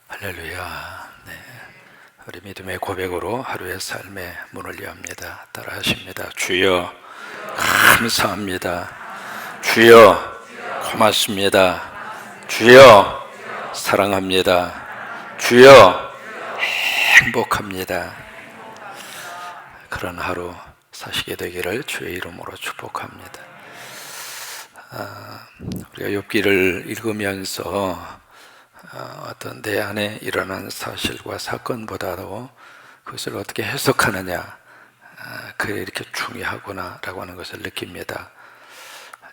할렐루야. 네. 우리 믿음의 고백으로 하루의 삶의 문을 여합니다. 따라하십니다. 주여 감사합니다. 주여 고맙습니다. 주여 사랑합니다. 주여 행복합니다. 그런 하루 사시게 되기를 주의 이름으로 축복합니다. 우리가 욥기를 읽으면서 어떤 내 안에 일어난 사실과 사건보다도 그것을 어떻게 해석하느냐, 그게 이렇게 중요하구나 라고 하는 것을 느낍니다.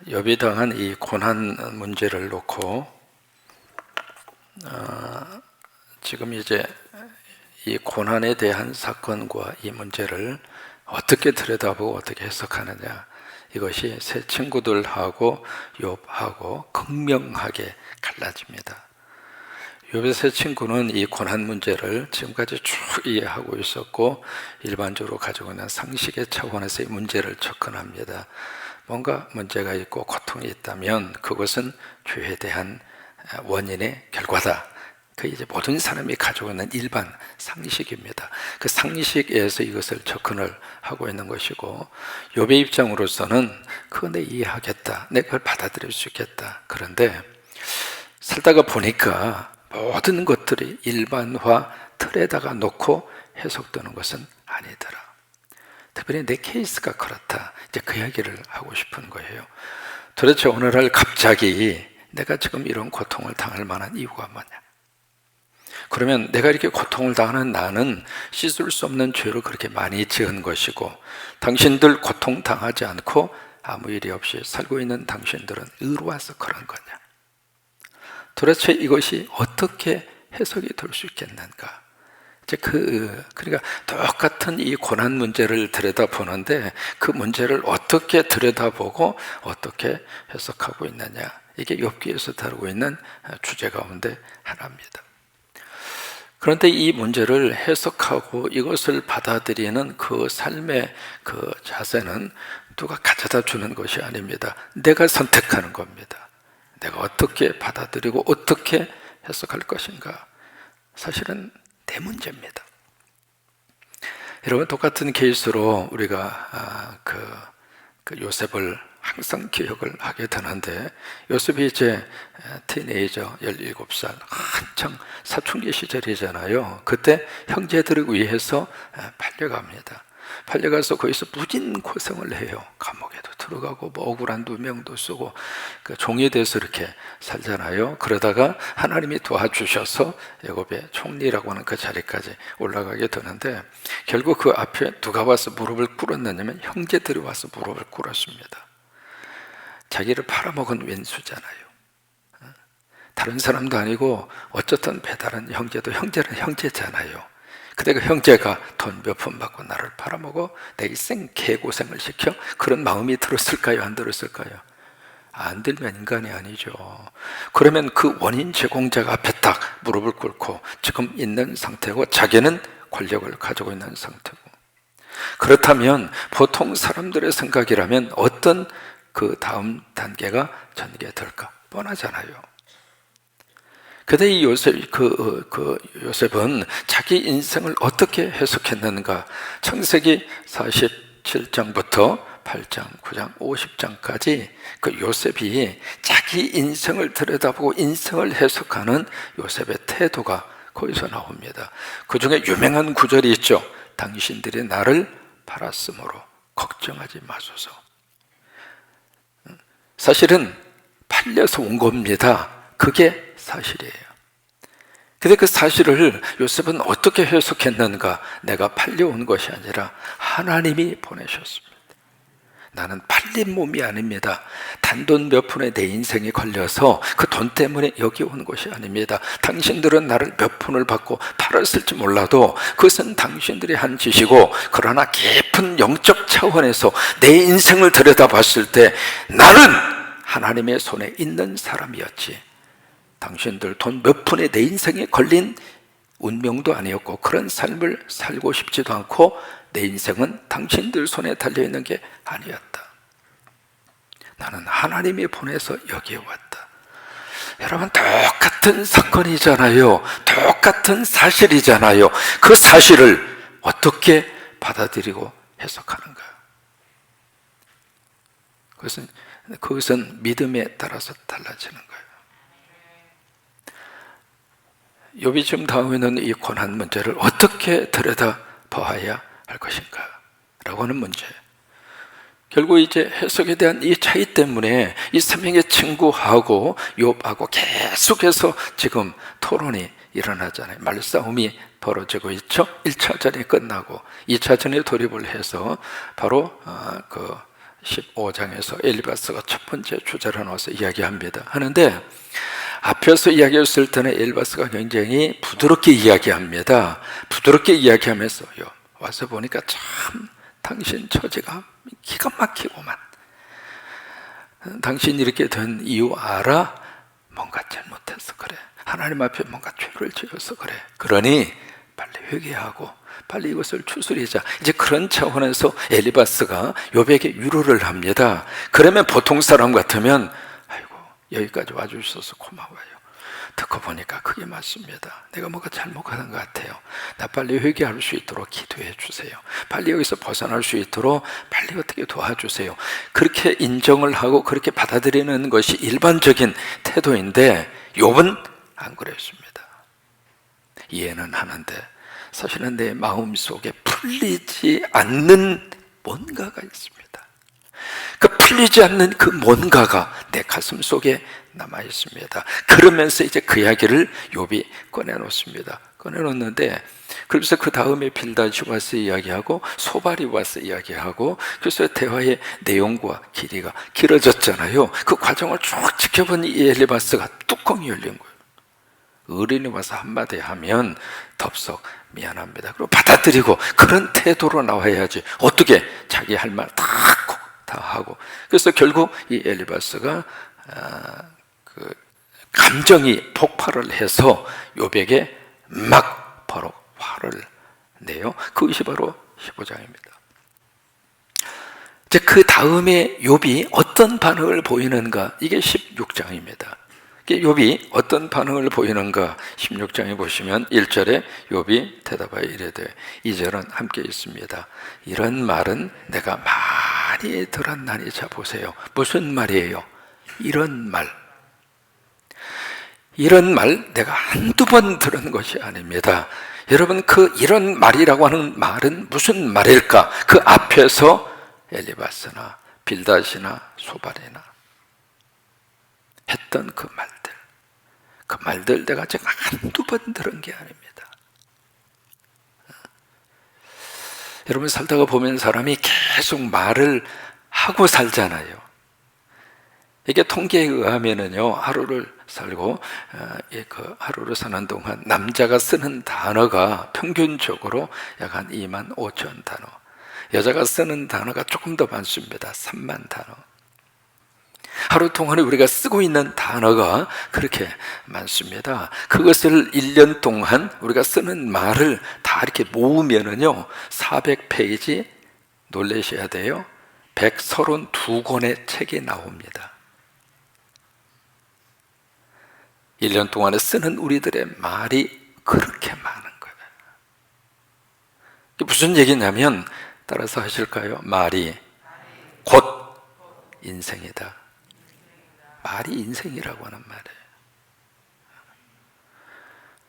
욥이 당한 이 고난 문제를 놓고 지금 이제 이 고난에 대한 사건과 이 문제를 어떻게 들여다보고 어떻게 해석하느냐, 이것이 세 친구들하고 욥하고 극명하게 갈라집니다. 욥의 세 친구는 이 고난 문제를 지금까지 쭉 이해하고 있었고 일반적으로 가지고 있는 상식의 차원에서 이 문제를 접근합니다. 뭔가 문제가 있고 고통이 있다면 그것은 죄에 대한 원인의 결과다. 그 이제 모든 사람이 가지고 있는 일반 상식입니다. 그 상식에서 이것을 접근을 하고 있는 것이고, 욥의 입장으로서는 그거 내 이해하겠다, 내 그걸 받아들일 수 있겠다. 그런데 살다가 보니까 모든 것들이 일반화 틀에다가 놓고 해석되는 것은 아니더라. 특별히 내 케이스가 그렇다. 이제 그 이야기를 하고 싶은 거예요. 도대체 오늘날 갑자기 내가 지금 이런 고통을 당할 만한 이유가 뭐냐? 그러면 내가 이렇게 고통을 당하는 나는 씻을 수 없는 죄를 그렇게 많이 지은 것이고, 당신들 고통 당하지 않고 아무 일이 없이 살고 있는 당신들은 의로워서 그런 거냐? 도대체 이것이 어떻게 해석이 될 수 있겠는가? 이제 그러니까 똑같은 이 고난 문제를 들여다보는데 그 문제를 어떻게 들여다보고 어떻게 해석하고 있느냐, 이게 욥기에서 다루고 있는 주제 가운데 하나입니다. 그런데 이 문제를 해석하고 이것을 받아들이는 그 삶의 그 자세는 누가 가져다 주는 것이 아닙니다. 내가 선택하는 겁니다. 내가 어떻게 받아들이고 어떻게 해석할 것인가, 사실은 내 문제입니다. 여러분, 똑같은 케이스로 우리가 그 요셉을 항상 기억을 하게 되는데, 요셉이 이제 티네이저 17살 한창 사춘기 시절이잖아요. 그때 형제들을 위해서 팔려갑니다. 팔려가서 거기서 무진 고생을 해요. 감옥에도 들어가고 뭐 억울한 누명도 쓰고 그 종이 돼서 이렇게 살잖아요. 그러다가 하나님이 도와주셔서 애굽의 총리라고 하는 그 자리까지 올라가게 되는데, 결국 그 앞에 누가 와서 무릎을 꿇었느냐면 형제들이 와서 무릎을 꿇었습니다. 자기를 팔아먹은 왼수잖아요. 다른 사람도 아니고 어쨌든 배달한 형제도 형제는 형제잖아요. 근데 그 형제가 돈 몇 푼 받고 나를 팔아먹어, 내 일생 개고생을 시켜? 그런 마음이 들었을까요? 안 들었을까요? 안 들면 인간이 아니죠. 그러면 그 원인 제공자가 앞에 딱 무릎을 꿇고 지금 있는 상태고, 자기는 권력을 가지고 있는 상태고, 그렇다면 보통 사람들의 생각이라면 어떤 그 다음 단계가 전개될까 뻔하잖아요. 그런데 이 요셉은 자기 인생을 어떻게 해석했는가? 창세기 47장부터 8장, 9장, 50장까지 그 요셉이 자기 인생을 들여다보고 인생을 해석하는 요셉의 태도가 거기서 나옵니다. 그 중에 유명한 구절이 있죠. 당신들이 나를 팔았으므로 걱정하지 마소서. 사실은 팔려서 온 겁니다. 그게 사실이에요. 근데 그 사실을 요셉은 어떻게 해석했는가? 내가 팔려온 것이 아니라 하나님이 보내셨습니다. 나는 팔린 몸이 아닙니다. 단돈 몇 푼에 내 인생이 걸려서 그 돈 때문에 여기 온 것이 아닙니다. 당신들은 나를 몇 푼을 받고 팔았을지 몰라도 그것은 당신들이 한 짓이고, 그러나 깊은 영적 차원에서 내 인생을 들여다봤을 때 나는 하나님의 손에 있는 사람이었지, 당신들 돈 몇 푼에 내 인생에 걸린 운명도 아니었고, 그런 삶을 살고 싶지도 않고, 내 인생은 당신들 손에 달려있는 게 아니었다. 나는 하나님이 보내서 여기에 왔다. 여러분, 똑같은 똑같은 사건이잖아요. 똑같은 사실이잖아요. 그 사실을 어떻게 받아들이고 해석하는가? 그것은 믿음에 따라서 달라지는 거예요. 욥이 지금 다음에는 이 고난 문제를 어떻게 들여다 보아야 할 것인가? 라고 하는 문제. 결국 이제 해석에 대한 이 차이 때문에 이 세 명의 친구하고 욥하고 계속해서 지금 토론이 일어나잖아요. 말싸움이 벌어지고 있죠. 1차전이 끝나고 2차전에 돌입을 해서 바로 그 15장에서 엘리바스가 첫 번째 주제로 나와서 이야기합니다. 하는데 앞에서 이야기했을 때는 엘리바스가 굉장히 부드럽게 이야기합니다. 부드럽게 이야기하면서요, 와서 보니까 참 당신 처지가 기가 막히고만, 당신 이렇게 된 이유 알아? 뭔가 잘못해서 그래. 하나님 앞에 뭔가 죄를 지어서 그래. 그러니 빨리 회개하고 빨리 이것을 추스리자. 이제 그런 차원에서 엘리바스가 욥에게 위로를 합니다. 그러면 보통 사람 같으면 아이고 여기까지 와주셔서 고마워요. 듣고 보니까 그게 맞습니다. 내가 뭔가 잘못하는 것 같아요. 나 빨리 회개할 수 있도록 기도해 주세요. 빨리 여기서 벗어날 수 있도록 빨리 어떻게 도와주세요. 그렇게 인정을 하고 그렇게 받아들이는 것이 일반적인 태도인데 욥은 안 그랬습니다. 이해는 하는데 사실은 내 마음속에 풀리지 않는 뭔가가 있습니다. 그 풀리지 않는 그 뭔가가 내 가슴 속에 남아 있습니다. 그러면서 이제 그 이야기를 욥이 꺼내놓습니다. 꺼내놓는데 그래서 그 다음에 빌닷이 와서 이야기하고 소발이 와서 이야기하고 그래서 대화의 내용과 길이가 길어졌잖아요. 그 과정을 쭉 지켜본 이 엘리바스가 뚜껑이 열린 거예요. 어른이 와서 한마디 하면 덥석 미안합니다. 그리고 받아들이고 그런 태도로 나와야지. 어떻게 자기 할 말 다 하고. 그래서 결국 이 엘리바스가 그 감정이 폭발을 해서 욥에게 막 바로 화를 내요. 그것이 바로 15장입니다. 이제 그 다음에 욥이 어떤 반응을 보이는가? 이게 16장입니다. 욥이 어떤 반응을 보이는가? 16장에 보시면 1절에 욥이 대답하여 이르되 2절은 함께 있습니다. 이런 말은 내가 많이 들었나니. 자 보세요. 무슨 말이에요? 이런 말. 이런 말 내가 한두 번 들은 것이 아닙니다. 여러분 그 이런 말이라고 하는 말은 무슨 말일까? 그 앞에서 엘리바스나 빌닷이나 소발이나 했던 그 말들 내가 제가 한두 번 들은 게 아닙니다. 여러분 살다가 보면 사람이 계속 말을 하고 살잖아요. 이게 통계에 의하면은요, 하루를 살고 그 하루를 사는 동안 남자가 쓰는 단어가 평균적으로 약 한 2만 5천 단어, 여자가 쓰는 단어가 조금 더 많습니다. 3만 단어. 하루 동안에 우리가 쓰고 있는 단어가 그렇게 많습니다. 그것을 1년 동안 우리가 쓰는 말을 다 이렇게 모으면은요 400페이지, 놀라셔야 돼요, 132권의 책이 나옵니다. 1년 동안에 쓰는 우리들의 말이 그렇게 많은 거예요. 이게 무슨 얘기냐면, 따라서 하실까요? 말이 곧 인생이다. 말이 인생이라고 하는 말이에요.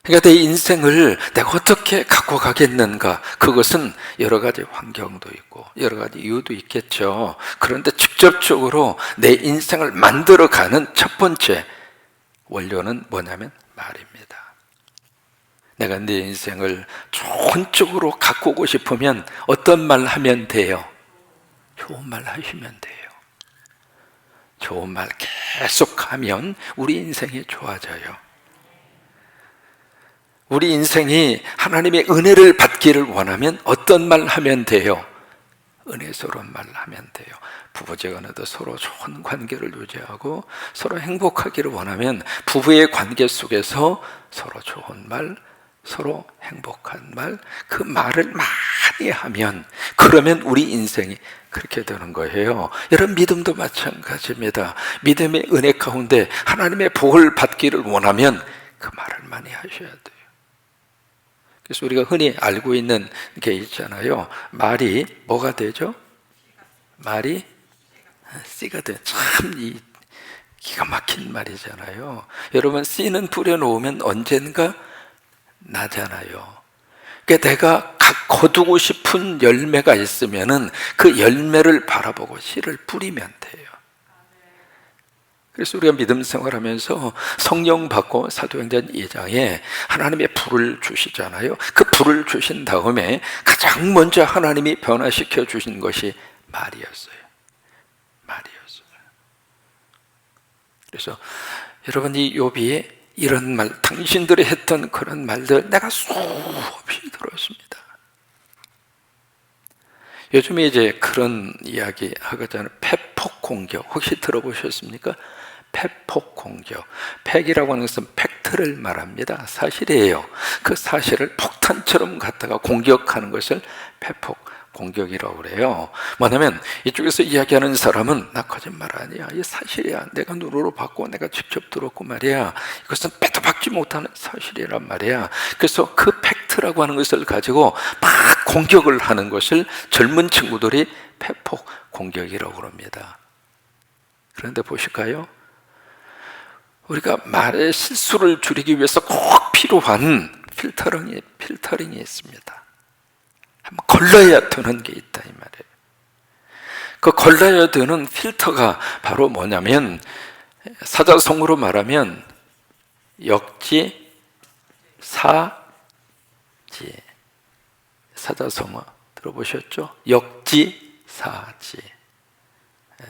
그러니까 내 인생을 내가 어떻게 갖고 가겠는가? 그것은 여러 가지 환경도 있고 여러 가지 이유도 있겠죠. 그런데 직접적으로 내 인생을 만들어가는 첫 번째 원료는 뭐냐면 말입니다. 내가 내 인생을 좋은 쪽으로 갖고 오고 싶으면 어떤 말 하면 돼요? 좋은 말 하시면 돼요. 좋은 말 계속하면 우리 인생이 좋아져요. 우리 인생이 하나님의 은혜를 받기를 원하면 어떤 말 하면 돼요? 은혜스러운 말 하면 돼요. 부부지간에도 서로 좋은 관계를 유지하고 서로 행복하기를 원하면 부부의 관계 속에서 서로 좋은 말, 서로 행복한 말, 그 말을 많이 하면, 그러면 우리 인생이 그렇게 되는 거예요. 여러분 믿음도 마찬가지입니다. 믿음의 은혜 가운데 하나님의 복을 받기를 원하면 그 말을 많이 하셔야 돼요. 그래서 우리가 흔히 알고 있는 게 있잖아요. 말이 뭐가 되죠? 말이 씨가 돼. 참 기가 막힌 말이잖아요. 여러분, 씨는 뿌려놓으면 언젠가 나잖아요. 그러니까 내가 거두고 싶은 열매가 있으면은 그 열매를 바라보고 씨를 뿌리면 돼요. 그래서 우리가 믿음 생활하면서 성령 받고 사도행전 2장에 하나님의 불을 주시잖아요. 그 불을 주신 다음에 가장 먼저 하나님이 변화시켜 주신 것이 말이었어요. 말이었어요. 그래서 여러분, 이 욥이 이런 말, 당신들이 했던 그런 말들 내가 수없이 들었습니다. 요즘에 이제 그런 이야기 하거든요. 패폭 공격 혹시 들어보셨습니까? 패폭 공격. 팩이라고 하는 것은 팩트를 말합니다. 사실이에요. 그 사실을 폭탄처럼 갖다가 공격하는 것을 패폭 공격이라고 그래요. 뭐냐면 이쪽에서 이야기하는 사람은 나 거짓말 아니야, 이게 사실이야, 내가 눈으로 봤고 내가 직접 들었고 말이야, 이것은 빼도 박지 못하는 사실이란 말이야. 그래서 그 팩트라고 하는 것을 가지고 막 공격을 하는 것을 젊은 친구들이 패폭 공격이라고 그럽니다. 그런데 보실까요? 우리가 말의 실수를 줄이기 위해서 꼭 필요한 필터링이 있습니다. 한번 걸러야 되는 게 있다 이 말이에요. 그 걸러야 되는 필터가 바로 뭐냐면, 사자성어로 말하면 역지, 사지. 사자성어 들어보셨죠? 역지, 사지.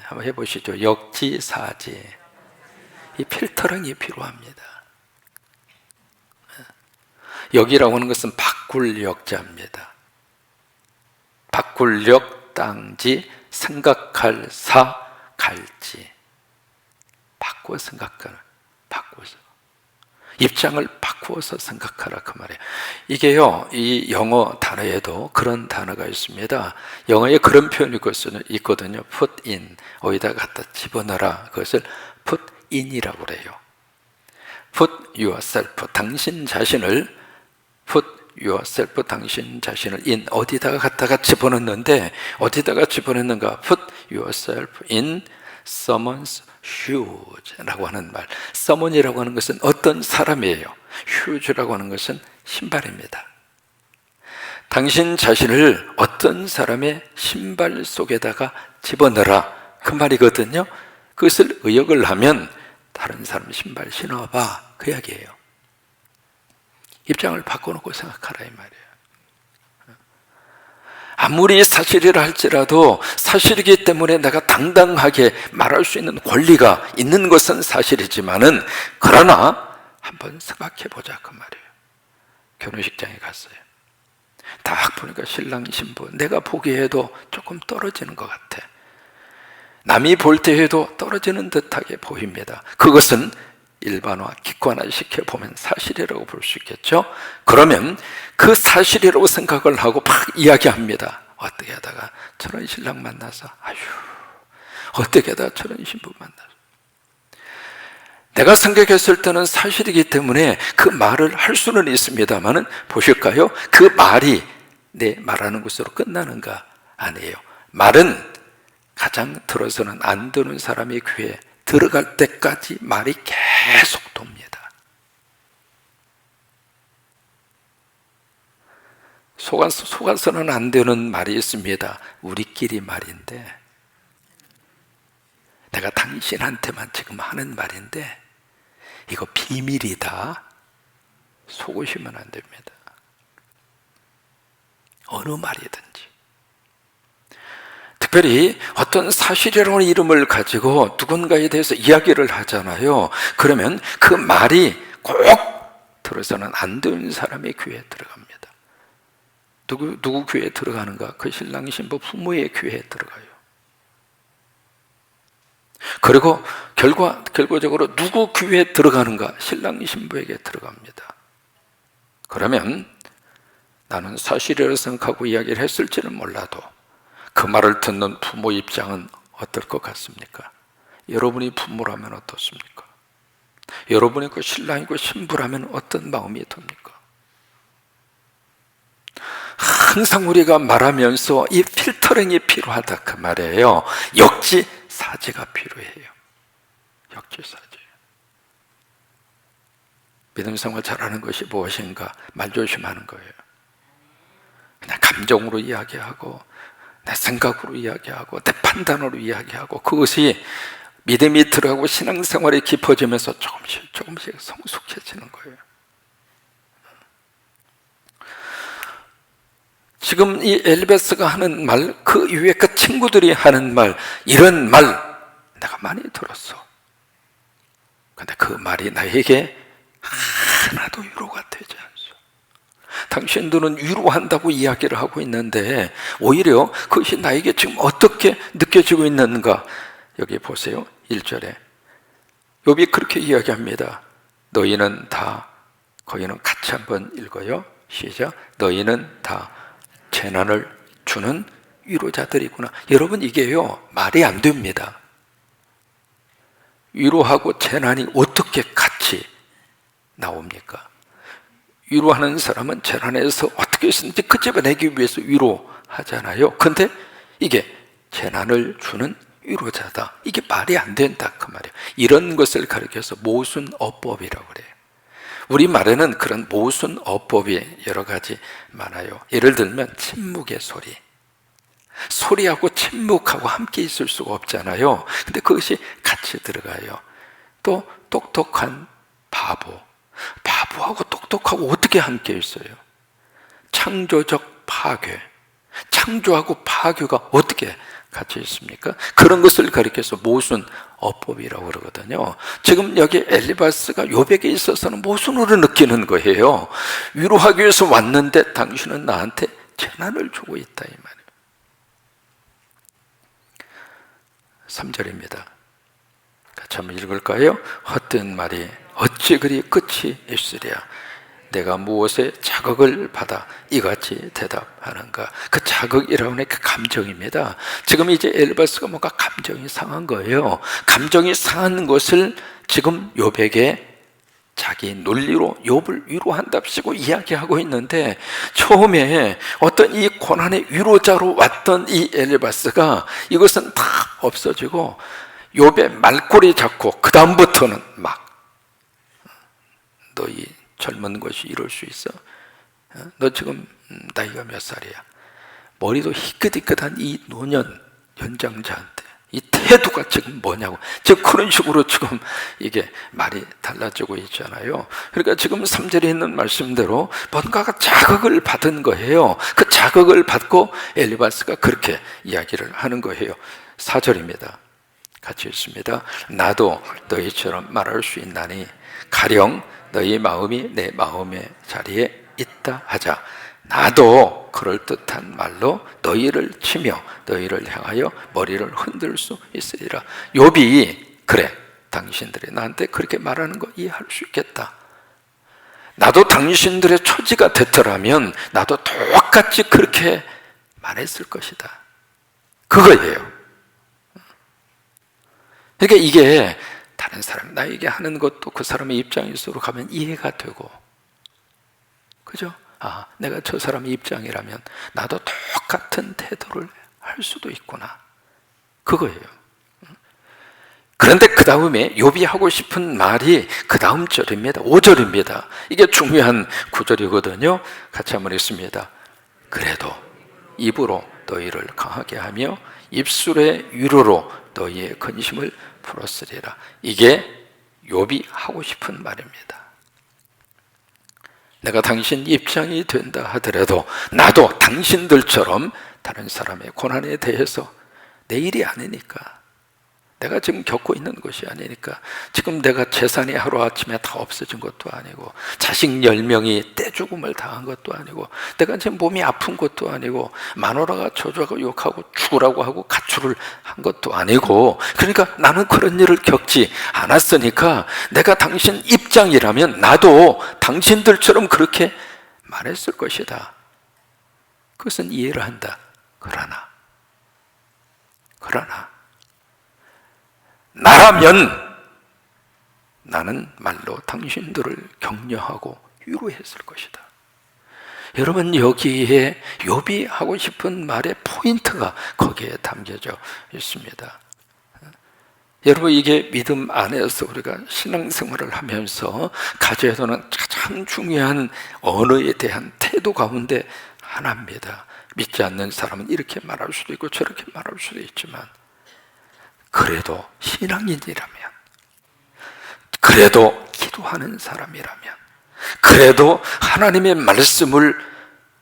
한번 해보시죠. 역지, 사지. 이 필터링이 필요합니다. 역이라고 하는 것은 바꿀 역자입니다. 바꿀 역, 땅지, 생각할 사, 갈지. 바꾸어 생각하라. 바꾸어서. 입장을 바꾸어서 생각하라 그 말이에요. 이게요, 이 영어 단어에도 그런 단어가 있습니다. 영어에 그런 표현이 있거든요. put in, 어디다 갖다 집어넣어라. 그것을 put in이라고 그래요. put yourself, 당신 자신을, put yourself, 당신 자신을 in, 어디다가 갖다가 집어넣는데, 어디다가 집어넣는가? put yourself in someone's shoes 라고 하는 말. someone이라고 하는 것은 어떤 사람이에요. shoes라고 하는 것은 신발입니다. 당신 자신을 어떤 사람의 신발 속에다가 집어넣어라 그 말이거든요. 그것을 의역을 하면 다른 사람 신발 신어봐 그 이야기예요. 입장을 바꿔놓고 생각하라 이 말이에요. 아무리 사실이라 할지라도 사실이기 때문에 내가 당당하게 말할 수 있는 권리가 있는 것은 사실이지만은, 그러나 한번 생각해 보자 그 말이에요. 결혼식장에 갔어요. 딱 보니까 신랑 신부, 내가 보기에도 조금 떨어지는 것 같아. 남이 볼 때에도 떨어지는 듯하게 보입니다. 그것은 일반화, 객관화 시켜보면 사실이라고 볼 수 있겠죠. 그러면 그 사실이라고 생각을 하고 막 이야기합니다. 어떻게 하다가 저런 신랑 만나서, 아휴, 어떻게 하다가 저런 신부 만나서. 내가 생각했을 때는 사실이기 때문에 그 말을 할 수는 있습니다만은, 보실까요? 그 말이 내 말하는 것으로 끝나는가? 아니에요. 말은 가장 들어서는 안 되는 사람이 귀에 들어갈 때까지 말이 계속 돕니다. 속아서는 안 되는 말이 있습니다. 우리끼리 말인데, 내가 당신한테만 지금 하는 말인데 이거 비밀이다. 속으시면 안 됩니다. 어느 말이든지. 특별히 어떤 사실이라는 이름을 가지고 누군가에 대해서 이야기를 하잖아요. 그러면 그 말이 꼭 들어서는 안 되는 사람의 귀에 들어갑니다. 누구 귀에 들어가는가? 그 신랑 신부 부모의 귀에 들어가요. 그리고 결과적으로 누구 귀에 들어가는가? 신랑 신부에게 들어갑니다. 그러면 나는 사실이라고 생각하고 이야기를 했을지는 몰라도 그 말을 듣는 부모 입장은 어떨 것 같습니까? 여러분이 부모라면 어떻습니까? 여러분이 그 신랑이고 신부라면 어떤 마음이 듭니까? 항상 우리가 말하면서 이 필터링이 필요하다 그 말이에요. 역지사지가 필요해요. 역지사지. 믿음 생활 잘하는 것이 무엇인가? 말조심하는 거예요. 그냥 감정으로 이야기하고 내 생각으로 이야기하고 내 판단으로 이야기하고 그것이 믿음이 들어가고 신앙생활이 깊어지면서 조금씩 성숙해지는 거예요. 지금 이 엘리베스가 하는 말, 그 이후에 그 친구들이 하는 말, 이런 말 내가 많이 들었어. 근데 그 말이 나에게 하나도 위로가 되지 않소. 당신들은 위로한다고 이야기를 하고 있는데 오히려 그것이 나에게 지금 어떻게 느껴지고 있는가. 여기 보세요. 1절에 욥이 그렇게 이야기합니다. 너희는 다, 거기는 같이 한번 읽어요. 시작. 너희는 다 재난을 주는 위로자들이구나. 여러분, 이게요 말이 안 됩니다. 위로하고 재난이 어떻게 같이 나옵니까? 위로하는 사람은 재난에서 어떻게 했는지 끄집어내기 위해서 위로하잖아요. 근데 이게 재난을 주는 위로자다, 이게 말이 안 된다 그 말이에요. 이런 것을 가리켜서 모순어법이라고 그래요. 우리말에는 그런 모순어법이 여러 가지 많아요. 예를 들면 침묵의 소리, 소리하고 침묵하고 함께 있을 수가 없잖아요. 근데 그것이 같이 들어가요. 또 똑똑한 바보, 바보하고 똑똑하고 어떻게 함께 있어요? 창조적 파괴, 창조하고 파괴가 어떻게 같이 있습니까? 그런 것을 가리켜서 모순어법이라고 그러거든요. 지금 여기 엘리바스가 욥에게 있어서는 모순으로 느끼는 거예요. 위로하기 위해서 왔는데 당신은 나한테 재난을 주고 있다 이 말이에요. 3절입니다. 같이 한번 읽을까요? 헛된 말이 어찌 그리 끝이 있으랴. 내가 무엇에 자극을 받아 이같이 대답하는가. 그 자극이라고 하는 그 감정입니다. 지금 이제 엘리바스가 뭔가 감정이 상한 거예요. 감정이 상한 것을 지금 욥에게 자기 논리로 욥을 위로한답시고 이야기하고 있는데, 처음에 어떤 이 고난의 위로자로 왔던 이 엘리바스가 이것은 다 없어지고 욥의 말꼬리 잡고 그 다음부터는 막 너희 젊은 것이 이럴 수 있어? 너 지금 나이가 몇 살이야? 머리도 희끗희끗한 이 노년 연장자한테 이 태도가 지금 뭐냐고, 지금 그런 식으로 지금 이게 말이 달라지고 있잖아요. 그러니까 지금 3절에 있는 말씀대로 뭔가가 자극을 받은 거예요. 그 자극을 받고 엘리바스가 그렇게 이야기를 하는 거예요. 4절입니다. 같이 읽습니다. 나도 너희처럼 말할 수 있나니 가령 너희 마음이 내 마음의 자리에 있다 하자. 나도 그럴듯한 말로 너희를 치며 너희를 향하여 머리를 흔들 수 있으리라. 욥이 그래, 당신들이 나한테 그렇게 말하는 거 이해할 수 있겠다. 나도 당신들의 처지가 됐더라면 나도 똑같이 그렇게 말했을 것이다. 그거예요. 그러니까 이게 다른 사람 나에게 하는 것도 그 사람의 입장에서 가면 이해가 되고, 그죠? 아, 내가 저 사람의 입장이라면 나도 똑같은 태도를 할 수도 있구나. 그거예요. 그런데 그 다음에 욥이 하고 싶은 말이 그 다음 절입니다. 5절입니다. 이게 중요한 구절이거든요. 같이 한번 읽습니다. 그래도 입으로 너희를 강하게 하며 입술의 위로로 너희의 근심을 풀었으리라. 이게 욥이 하고 싶은 말입니다. 내가 당신 입장이 된다 하더라도 나도 당신들처럼 다른 사람의 고난에 대해서 내 일이 아니니까, 내가 지금 겪고 있는 것이 아니니까, 지금 내가 재산이 하루아침에 다 없어진 것도 아니고 자식 10명이 떼죽음을 당한 것도 아니고 내가 지금 몸이 아픈 것도 아니고 마누라가 저주하고 욕하고 죽으라고 하고 가출을 한 것도 아니고, 그러니까 나는 그런 일을 겪지 않았으니까 내가 당신 입장이라면 나도 당신들처럼 그렇게 말했을 것이다. 그것은 이해를 한다. 그러나 나라면 나는 말로 당신들을 격려하고 위로했을 것이다. 여러분, 여기에 욥이 하고 싶은 말의 포인트가 거기에 담겨져 있습니다. 여러분, 이게 믿음 안에서 우리가 신앙생활을 하면서 가져야 되는 가장 중요한 언어에 대한 태도 가운데 하나입니다. 믿지 않는 사람은 이렇게 말할 수도 있고 저렇게 말할 수도 있지만, 그래도 신앙인이라면, 그래도 기도하는 사람이라면, 그래도 하나님의 말씀을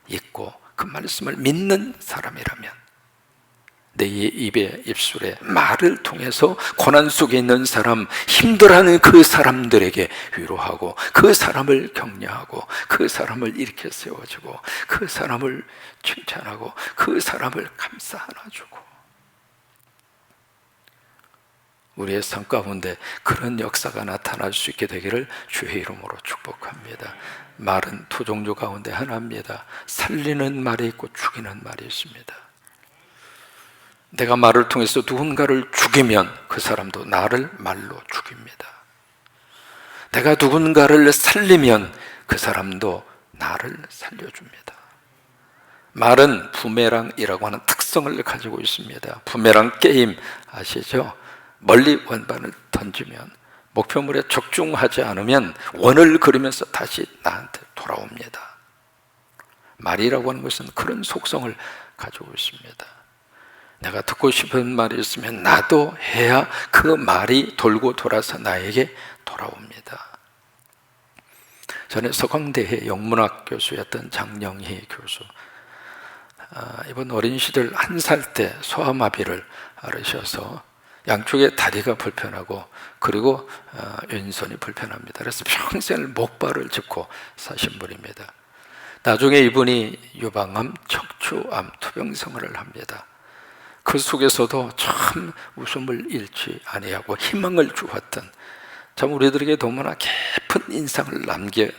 읽고 그 말씀을 믿는 사람이라면, 내 입에 입술에 말을 통해서 고난 속에 있는 사람, 힘들어하는 그 사람들에게 위로하고, 그 사람을 격려하고, 그 사람을 일으켜 세워주고, 그 사람을 칭찬하고, 그 사람을 감싸 안아주고, 우리의 삶 가운데 그런 역사가 나타날 수 있게 되기를 주의 이름으로 축복합니다. 말은 두 종류 가운데 하나입니다. 살리는 말이 있고 죽이는 말이 있습니다. 내가 말을 통해서 누군가를 죽이면 그 사람도 나를 말로 죽입니다. 내가 누군가를 살리면 그 사람도 나를 살려줍니다. 말은 부메랑이라고 하는 특성을 가지고 있습니다. 부메랑 게임 아시죠? 멀리 원반을 던지면 목표물에 적중하지 않으면 원을 그리면서 다시 나한테 돌아옵니다. 말이라고 하는 것은 그런 속성을 가지고 있습니다. 내가 듣고 싶은 말이 있으면 나도 해야 그 말이 돌고 돌아서 나에게 돌아옵니다. 전에 서강대의 영문학 교수였던 장영희 교수, 이번 어린 시절 1살 때 소아마비를 앓으셔서 양쪽의 다리가 불편하고, 그리고 왼손이 불편합니다. 그래서 평생을 목발을 짚고 사신 분입니다. 나중에 이분이 유방암, 척추암, 투병생활을 합니다. 그 속에서도 참 웃음을 잃지 아니하고 희망을 주었던, 참 우리들에게 너무나 깊은 인상을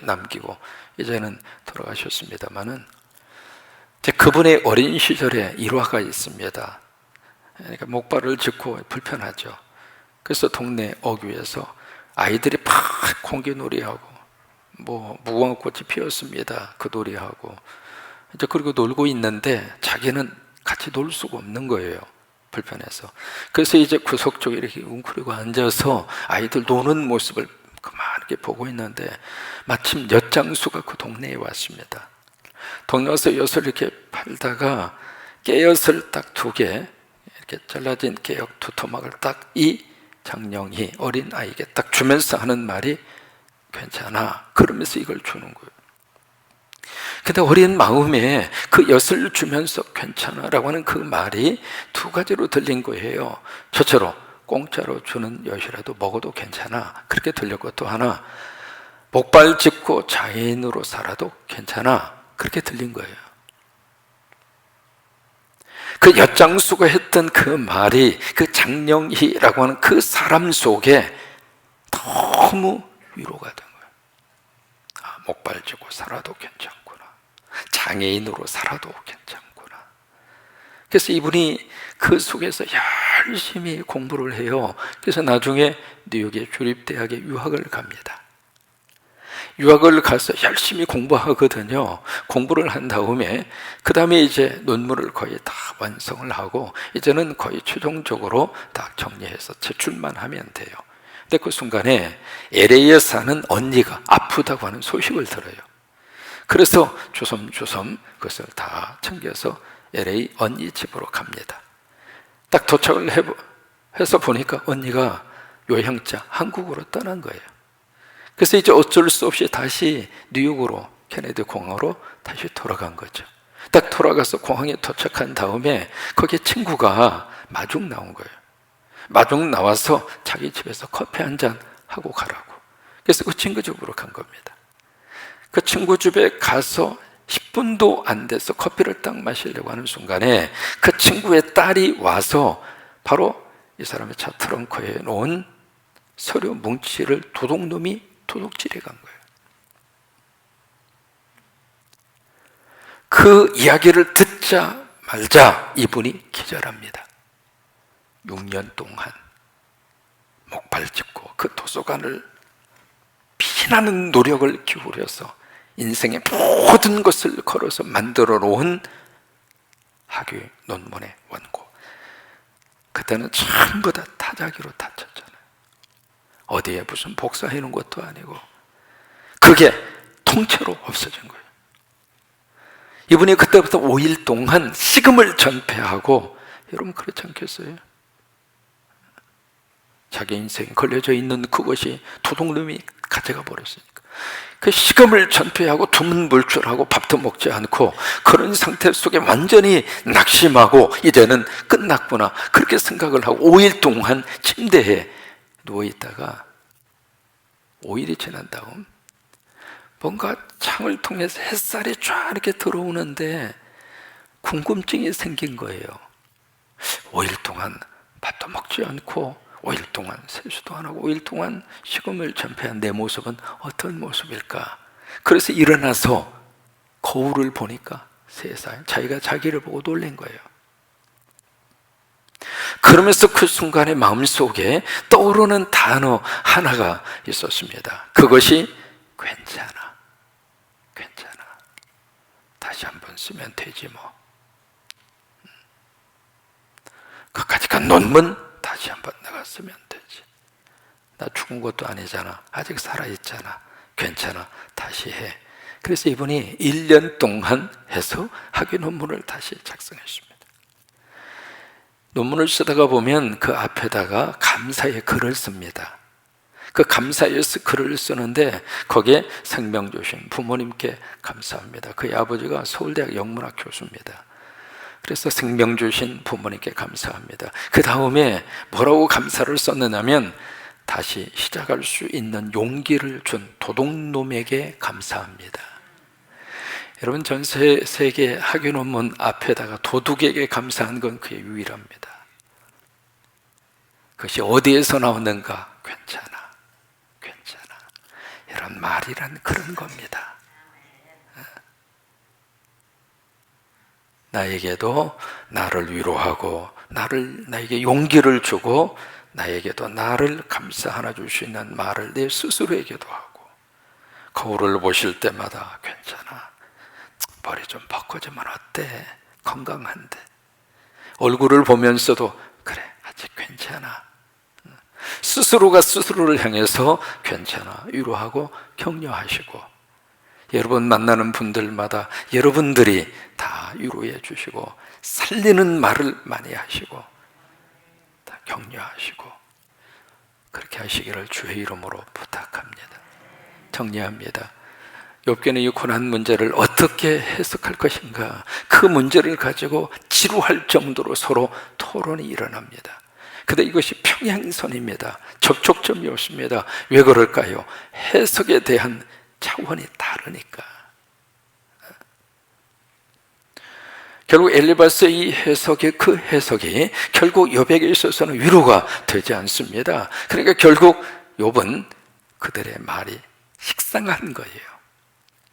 남기고 이제는 돌아가셨습니다마는, 그분의 어린 시절에 일화가 있습니다. 그러니까 목발을 짚고 불편하죠. 그래서 동네 어귀에서 아이들이 팍 공기놀이하고, 무궁화꽃이 피었습니다. 그 놀이하고, 이제 그리고 놀고 있는데 자기는 같이 놀 수가 없는 거예요. 불편해서. 그래서 이제 구석 쪽에 이렇게 웅크리고 앉아서 아이들 노는 모습을 그만하게 보고 있는데, 마침 엿장수가 그 동네에 왔습니다. 동네 와서 엿을 이렇게 팔다가 깨엿을 딱 2개, 이렇게 잘라진 깨역 2토막을 딱 이 장영희 어린 아이에게 딱 주면서 하는 말이 괜찮아, 그러면서 이걸 주는 거예요. 근데 어린 마음에 그 엿을 주면서 괜찮아 라고 하는 그 말이 2가지로 들린 거예요. 첫째로 공짜로 주는 엿이라도 먹어도 괜찮아, 그렇게 들렸고, 또 하나 목발 짚고 장애인으로 살아도 괜찮아, 그렇게 들린 거예요. 그 엿장수가 했던 그 말이 그 장영희라고 하는 그 사람 속에 너무 위로가 된 거예요. 목발 짚고 살아도 괜찮구나, 장애인으로 살아도 괜찮구나. 그래서 이분이 그 속에서 열심히 공부를 해요. 그래서 나중에 뉴욕의 주립대학에 유학을 갑니다. 유학을 가서 열심히 공부하거든요. 공부를 한 다음에 그 다음에 이제 논문을 거의 다 완성을 하고, 이제는 거의 최종적으로 다 정리해서 제출만 하면 돼요. 근데 그 순간에 LA에 사는 언니가 아프다고 하는 소식을 들어요. 그래서 주섬주섬 그것을 다 챙겨서 LA 언니 집으로 갑니다. 딱 도착을 해서 보니까 언니가 요양자 한국으로 떠난 거예요. 그래서 이제 어쩔 수 없이 다시 뉴욕으로, 케네디 공항으로 다시 돌아간 거죠. 딱 돌아가서 공항에 도착한 다음에 거기에 친구가 마중 나온 거예요. 마중 나와서 자기 집에서 커피 한잔 하고 가라고. 그래서 그 친구 집으로 간 겁니다. 그 친구 집에 가서 10분도 안 돼서 커피를 딱 마시려고 하는 순간에 그 친구의 딸이 와서 바로 이 사람의 차 트렁크에 놓은 서류 뭉치를 도둑놈이 도둑질해 간 거예요. 그 이야기를 듣자 말자 이분이 기절합니다. 6년 동안 목발 짚고 그 도서관을 피나는 노력을 기울여서 인생의 모든 것을 걸어서 만들어 놓은 학위 논문의 원고, 그때는 전부 다 타자기로 다쳤잖아요. 어디에 무슨 복사해 놓은 것도 아니고 그게 통째로 없어진 거예요. 이분이 그때부터 5일 동안 식음을 전폐하고, 여러분 그렇지 않겠어요? 자기 인생에 걸려져 있는 그것이 도둑놈이 가져가 버렸으니까 그 식음을 전폐하고 두문불출하고 밥도 먹지 않고 그런 상태 속에 완전히 낙심하고 이제는 끝났구나 그렇게 생각을 하고 5일 동안 침대에 누워있다가 5일이 지난 다음 뭔가 창을 통해서 햇살이 쫙 이렇게 들어오는데 궁금증이 생긴 거예요. 5일 동안 밥도 먹지 않고 5일 동안 세수도 안 하고 5일 동안 식음을 전폐한 내 모습은 어떤 모습일까? 그래서 일어나서 거울을 보니까 세상에 자기가 자기를 보고 놀란 거예요. 그러면서 그 순간에 마음속에 떠오르는 단어 하나가 있었습니다. 그것이 괜찮아, 괜찮아, 다시 한번 쓰면 되지 뭐. 그까짓 건 논문 다시 한번 내가 쓰면 되지. 나 죽은 것도 아니잖아. 아직 살아있잖아. 괜찮아. 다시 해. 그래서 이분이 1년 동안 해서 학위 논문을 다시 작성했습니다. 논문을 쓰다가 보면 그 앞에다가 감사의 글을 씁니다. 그 감사의 글을 쓰는데 거기에 생명 주신 부모님께 감사합니다. 그의 아버지가 서울대학 영문학 교수입니다. 그래서 생명 주신 부모님께 감사합니다. 그 다음에 뭐라고 감사를 썼느냐면 다시 시작할 수 있는 용기를 준 도둑놈에게 감사합니다. 여러분 전 세계 학위 논문 앞에다가 도둑에게 감사한 건 그게 유일합니다. 그것이 어디에서 나오는가? 괜찮아, 괜찮아. 이런 말이란 그런 겁니다. 나에게도 나를 위로하고 나에게 용기를 주고 나에게도 나를 감싸 줄 수 있는 말을 내 스스로에게도 하고, 거울을 보실 때마다 괜찮아, 머리 좀 바꿔주면 어때? 건강한데. 얼굴을 보면서도 그래, 아직 괜찮아. 스스로가 스스로를 향해서 괜찮아 위로하고 격려하시고, 여러분 만나는 분들마다 여러분들이 다 위로해 주시고 살리는 말을 많이 하시고 다 격려하시고 그렇게 하시기를 주의 이름으로 부탁합니다. 정리합니다. 욥기는 이 고난 문제를 어떻게 해석할 것인가, 그 문제를 가지고 지루할 정도로 서로 토론이 일어납니다. 근데 이것이 평행선입니다. 접촉점이 없습니다. 왜 그럴까요? 해석에 대한 차원이 다르니까. 결국 엘리바스의 이 해석이, 그 해석이 결국 욥에게 있어서는 위로가 되지 않습니다. 그러니까 결국 욥은 그들의 말이 식상한 거예요.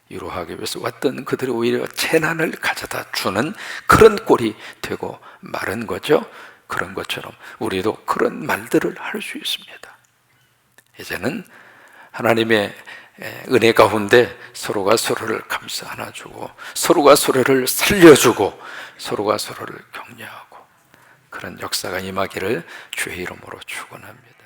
위로하기 위해서 왔던 그들이 오히려 재난을 가져다 주는 그런 꼴이 되고 마른 거죠. 그런 것처럼 우리도 그런 말들을 할 수 있습니다. 이제는 하나님의 은혜 가운데 서로가 서로를 감싸 안아주고 서로가 서로를 살려주고 서로가 서로를 격려하고 그런 역사가 임하기를 주의 이름으로 축원합니다.